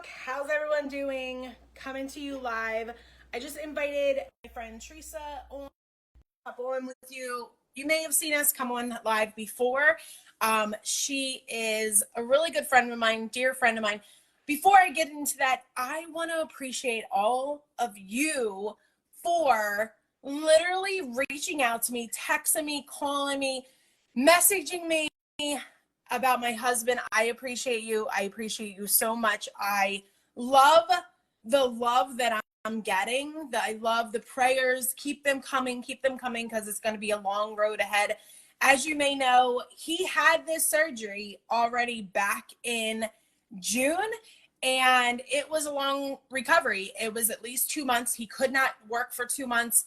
How's everyone doing? Coming to you live. I just invited my friend Teresa on with you. You may have seen us come on live before. She is a really good friend of mine, dear friend of mine. Before I get into that, I want to appreciate all of you for literally reaching out to me, texting me, calling me, messaging me about my husband. I appreciate you. I appreciate you so much. I love the love that I'm getting. I love the prayers. Keep them coming because it's going to be a long road ahead. As you may know, he had this surgery already back in June, and it was a long recovery. It was at least 2 months. He could not work for 2 months.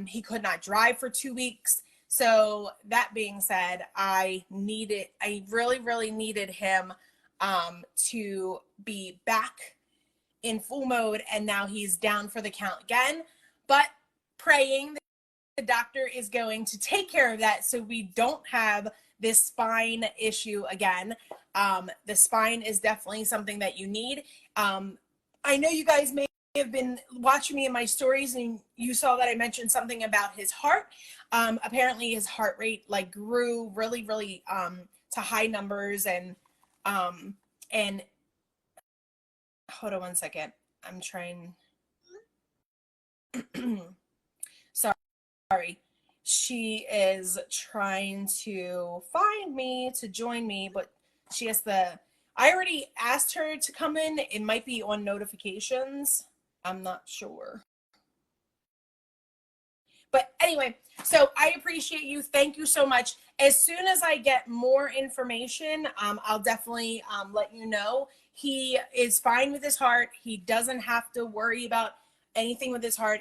He could not drive for 2 weeks. So that being said, I really, really needed him to be back in full mode, and now he's down for the count again. But praying the doctor is going to take care of that so we don't have this spine issue again. The spine is definitely something that you need. I know you guys may have been watching me in my stories and you saw that I mentioned something about his heart. Apparently his heart rate grew really, really to high numbers, and hold on one second. I'm trying. Sorry. She is trying to find me to join me, but she has I already asked her to come in. It might be on notifications. I'm not sure. But anyway, so I appreciate you. Thank you so much. As soon as I get more information, I'll definitely let you know. He is fine with his heart. He doesn't have to worry about anything with his heart.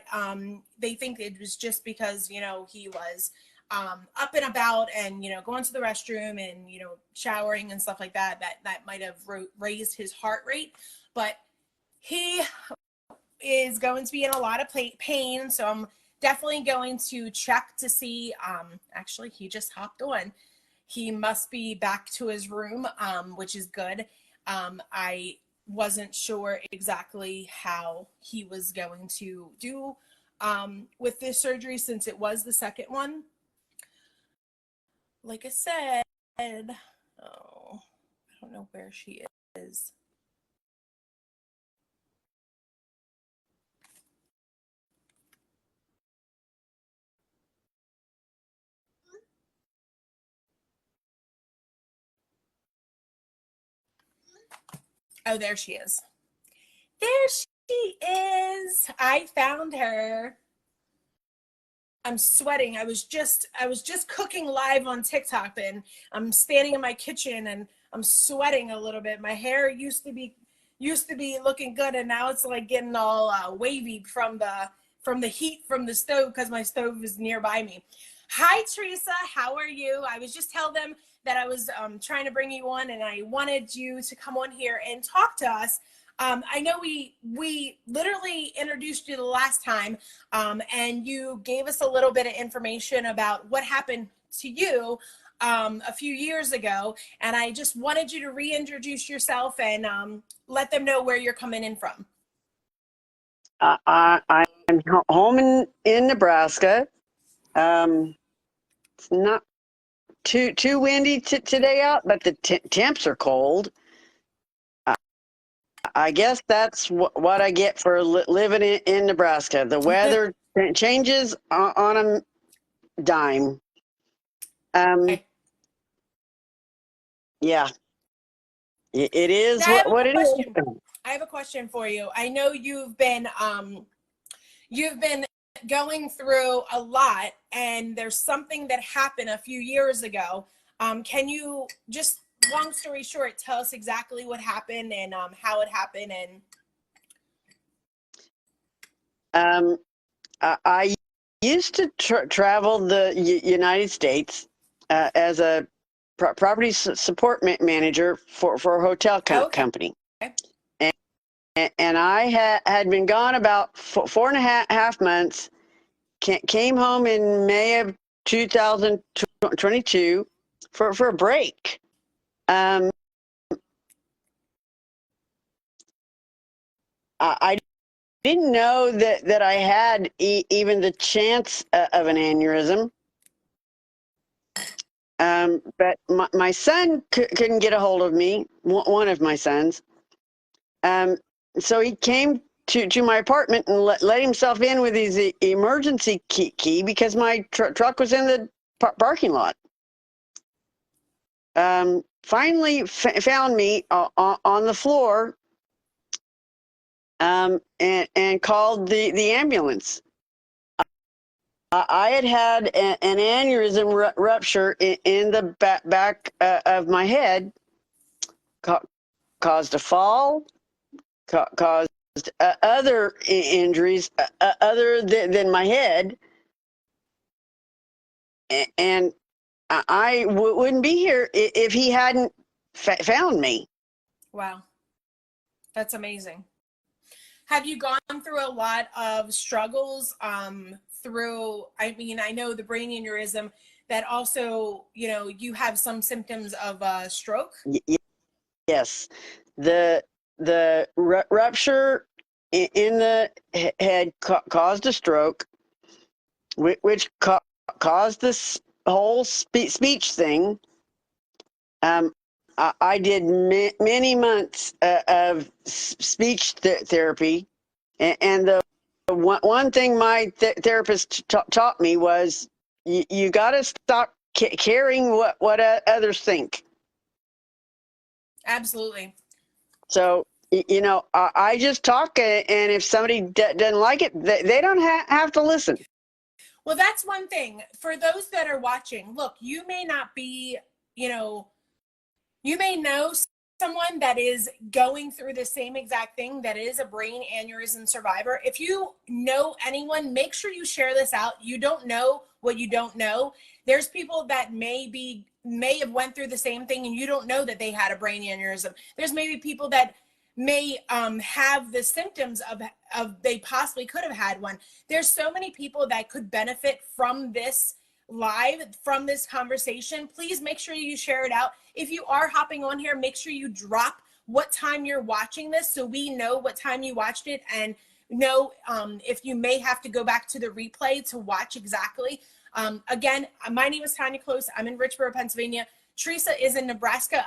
They think it was just because, he was up and about and, going to the restroom and, showering and stuff like that, that might have raised his heart rate. But he is going to be in a lot of pain. So I'm definitely going to check to see. Actually, he just hopped on. He must be back to his room, which is good. I wasn't sure exactly how he was going to do with this surgery since it was the second one. Like I said, oh, I don't know where she is. Oh, there she is. There she is. I found her. I'm sweating. I was just cooking live on TikTok, and I'm standing in my kitchen and I'm sweating a little bit. My hair used to be looking good, and now it's getting all wavy from the heat from the stove because my stove is nearby me. Hi Teresa, how are you? I was just tell them that I was trying to bring you on, and I wanted you to come on here and talk to us. I know we literally introduced you the last time, and you gave us a little bit of information about what happened to you a few years ago, and I just wanted you to reintroduce yourself and let them know where you're coming in from. I'm home in Nebraska. It's not too windy today out, but the temps are cold. I guess that's what I get for living in Nebraska. The weather changes on a dime. Okay. Yeah, it is Now I have what a it is. question. I have a question for you. I know you've been going through a lot, and there's something that happened a few years ago. Can you just, long story short, tell us exactly what happened and how it happened? And I used to travel the United States as a property support manager for a hotel okay. company. And I had been gone about 4.5 months, came home in May of 2022 for a break. I didn't know that I had even the chance of an aneurysm. But my son couldn't get a hold of me, one of my sons. So he came to my apartment and let himself in with his emergency key because my truck was in the parking lot. Finally found me on the floor, and called the ambulance. I had an aneurysm rupture in the back of my head, caused a fall, caused other injuries other than my head, and I wouldn't be here if he hadn't found me. Wow. That's amazing. Have you gone through a lot of struggles through, I mean, I know the brain aneurysm, that also, you know, you have some symptoms of stroke? Yes. The rupture in the head caused a stroke, which caused this whole speech thing. I did many months of speech therapy, and the one thing my therapist taught me was you got to stop caring what others think. Absolutely. So, you know, I just talk, and if somebody doesn't like it, they don't have to listen. Well, that's one thing. For those that are watching, look, you may not be, you know, you may know someone that is going through the same exact thing, that is a brain aneurysm survivor. If you know anyone, make sure you share this out. You don't know what you don't know. There's people that may have went through the same thing and you don't know that they had a brain aneurysm. There's maybe people that may have the symptoms of they possibly could have had one. There's so many people that could benefit from this live, from this conversation. Please make sure you share it out. If you are hopping on here, make sure you drop what time you're watching this so we know what time you watched it, and know if you may have to go back to the replay to watch exactly. Again, my name is Tanya Close. I'm in Richboro, Pennsylvania. Teresa is in Nebraska.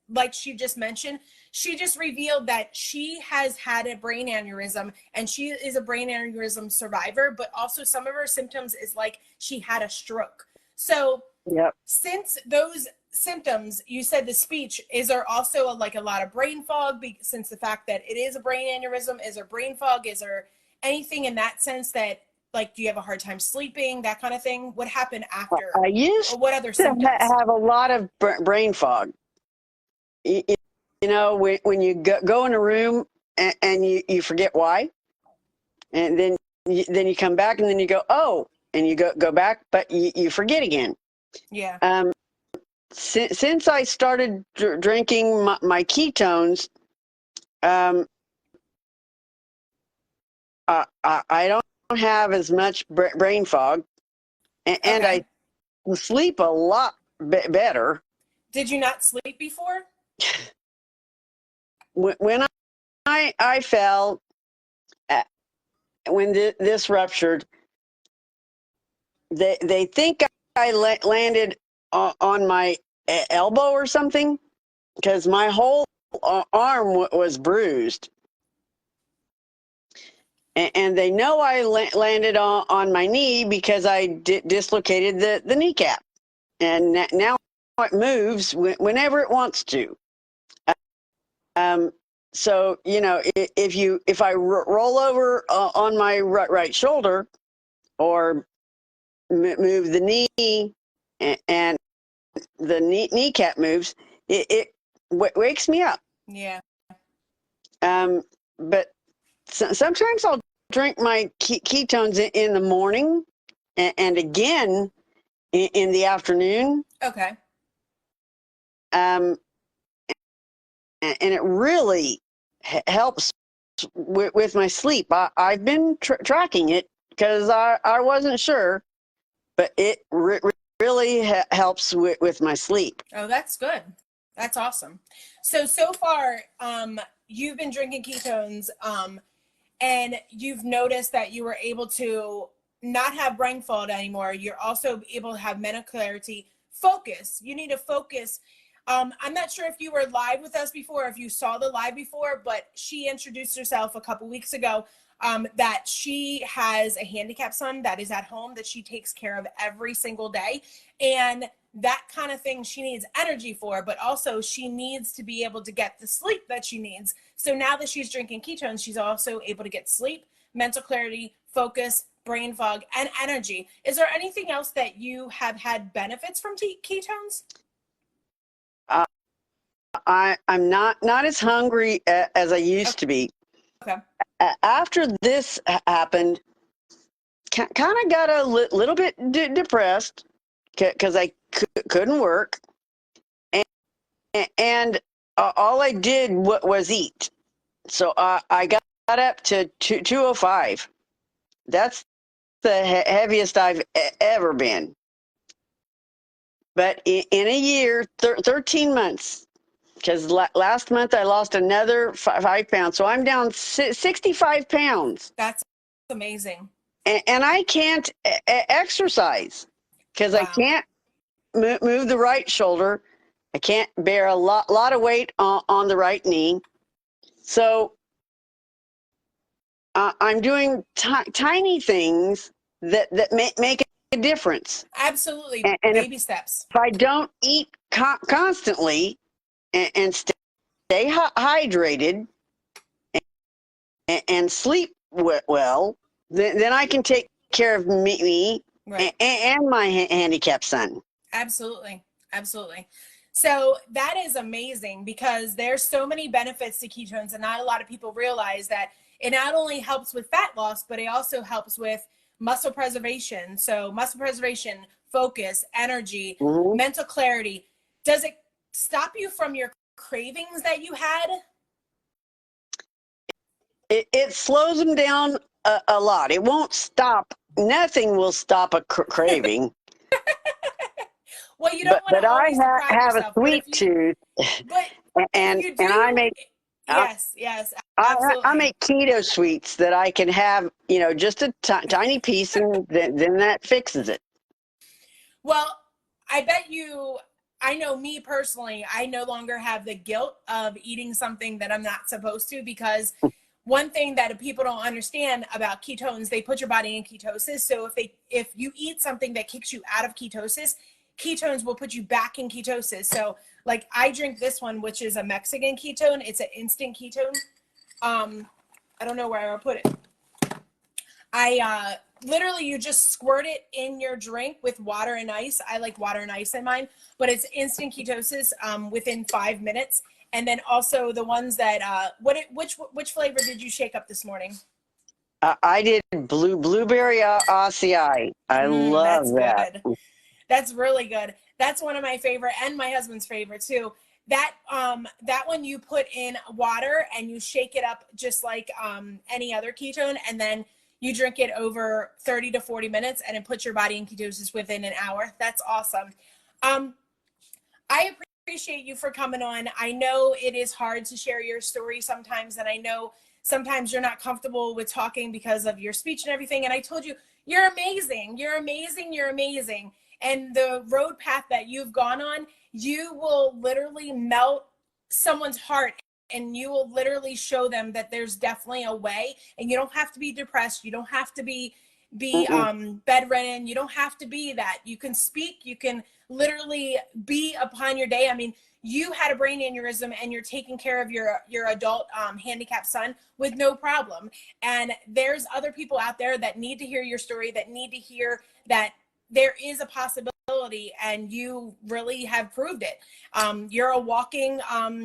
Like she just mentioned, she just revealed that she has had a brain aneurysm, and she is a brain aneurysm survivor, but also some of her symptoms is like she had a stroke. So yep. Since those symptoms, you said the speech, is there also a lot of brain fog, since the fact that it is a brain aneurysm? Is there brain fog? Is there anything in that sense that, like, do you have a hard time sleeping, that kind of thing? What happened after? I used or what other to symptoms? have a lot of brain fog. You know, when you go in a room and you forget why, and then you come back and then you go, oh, and you go back, but you forget again. Yeah. Since I started drinking my ketones, I don't have as much brain fog, and Okay. I sleep a lot better. Did you not sleep before? When I fell, when this ruptured, they think I landed on my elbow or something, because my whole arm was bruised, and they know I landed on my knee because I dislocated the kneecap, and now it moves whenever it wants to. So, you know, if I roll over on my right shoulder, or move the knee, and the kneecap moves, it wakes me up. Yeah. But sometimes I'll drink my ketones in the morning, and again in the afternoon. Okay. And it really helps with my sleep. I've been tracking it because I wasn't sure, but it really helps with my sleep. Oh, that's good. That's awesome. So far, you've been drinking ketones, and you've noticed that you were able to not have brain fog anymore. You're also able to have mental clarity, focus. You need to focus. I'm not sure if you were live with us before, if you saw the live before, but she introduced herself a couple weeks ago, that she has a handicapped son that is at home that she takes care of every single day. And that kind of thing she needs energy for, but also she needs to be able to get the sleep that she needs. So now that she's drinking ketones, she's also able to get sleep, mental clarity, focus, brain fog, and energy. Is there anything else that you have had benefits from ketones? I'm not as hungry as I used to be. Okay. After this happened, kind of got a little bit depressed because I couldn't work, and all I did was eat. So I got up to 205. That's the heaviest I've ever been. But in a year, 13 months, because last month I lost another 5 pounds. So I'm down 65 pounds. That's amazing. And I can't exercise because Wow. I can't move the right shoulder. I can't bear a lot of weight on the right knee. So I'm doing tiny things that make a difference. Absolutely. And Baby steps. If I don't eat constantly and stay hydrated and sleep well, then I can take care of me Right. and my handicapped son. Absolutely. Absolutely. So that is amazing because there's so many benefits to ketones, and not a lot of people realize that it not only helps with fat loss, but it also helps with muscle preservation. So muscle preservation, focus, energy, mental clarity. Does it stop you from your cravings that you had? It slows them down a lot. It won't stop. Nothing will stop a craving. Well, you don't want to always deprive have yourself. a sweet tooth, and I make yes, absolutely. I make keto sweets that I can have, just a tiny piece, and then that fixes it. Well, I bet you, I know me personally, I no longer have the guilt of eating something that I'm not supposed to, because one thing that people don't understand about ketones, they put your body in ketosis. So if you eat something that kicks you out of ketosis, ketones will put you back in ketosis. So like I drink this one, which is a Mexican ketone. It's an instant ketone. I don't know where I'll put it. Literally, you just squirt it in your drink with water and ice. I like water and ice in mine, but it's instant ketosis within 5 minutes. And then also the ones that which flavor did you shake up this morning? I did blueberry acai. I love that. Good. That's really good. That's one of my favorite, and my husband's favorite too. That one you put in water and you shake it up just like any other ketone, and then you drink it over 30 to 40 minutes, and it puts your body in ketosis within an hour. That's awesome. I appreciate you for coming on. I know it is hard to share your story sometimes, and I know sometimes you're not comfortable with talking because of your speech and everything. And I told you, you're amazing. You're amazing. You're amazing. And the road path that you've gone on, you will literally melt someone's heart, and you will literally show them that there's definitely a way, and you don't have to be depressed. You don't have to be bedridden. You don't have to be that. You can speak. You can literally be upon your day. I mean, you had a brain aneurysm and you're taking care of your adult handicapped son with no problem. And there's other people out there that need to hear your story, that need to hear that there is a possibility, and you really have proved it. You're a walking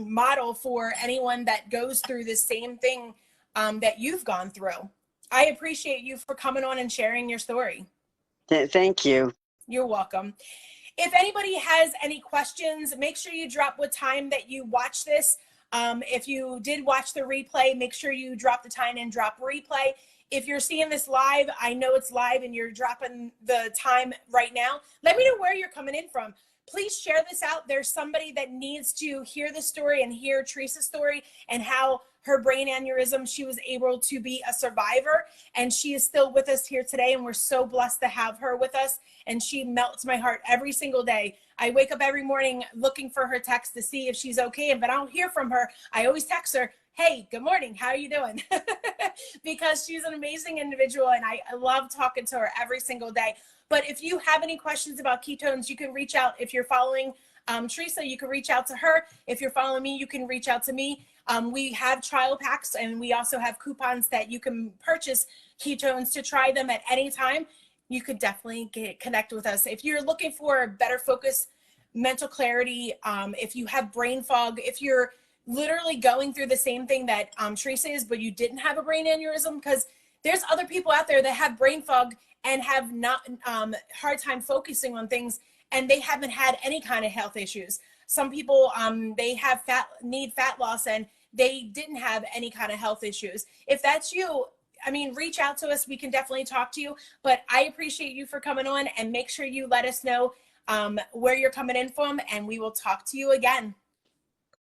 model for anyone that goes through the same thing that you've gone through. I appreciate you for coming on and sharing your story. Thank you. You're welcome. If anybody has any questions, make sure you drop what time that you watch this. If you did watch the replay, make sure you drop the time and drop replay. If you're seeing this live, I know it's live and you're dropping the time right now. Let me know where you're coming in from. please share this out. There's somebody that needs to hear the story and hear Teresa's story and how her brain aneurysm, she was able to be a survivor, and she is still with us here today. And we're so blessed to have her with us. And she melts my heart every single day. I wake up every morning looking for her text to see if she's okay. And if I don't hear from her, I always text her, hey, good morning, how are you doing? Because she's an amazing individual, and I love talking to her every single day. But if you have any questions about ketones, you can reach out. If you're following Teresa, you can reach out to her. If you're following me, you can reach out to me. We have trial packs, and we also have coupons that you can purchase ketones to try them at any time. You could definitely connect with us. If you're looking for better focus, mental clarity, if you have brain fog, if you're literally going through the same thing that Teresa is, but you didn't have a brain aneurysm, because there's other people out there that have brain fog and have not hard time focusing on things, and they haven't had any kind of health issues. Some people, they have need fat loss, and they didn't have any kind of health issues. If that's you, I mean, reach out to us. We can definitely talk to you. But I appreciate you for coming on, and make sure you let us know where you're coming in from, and we will talk to you again.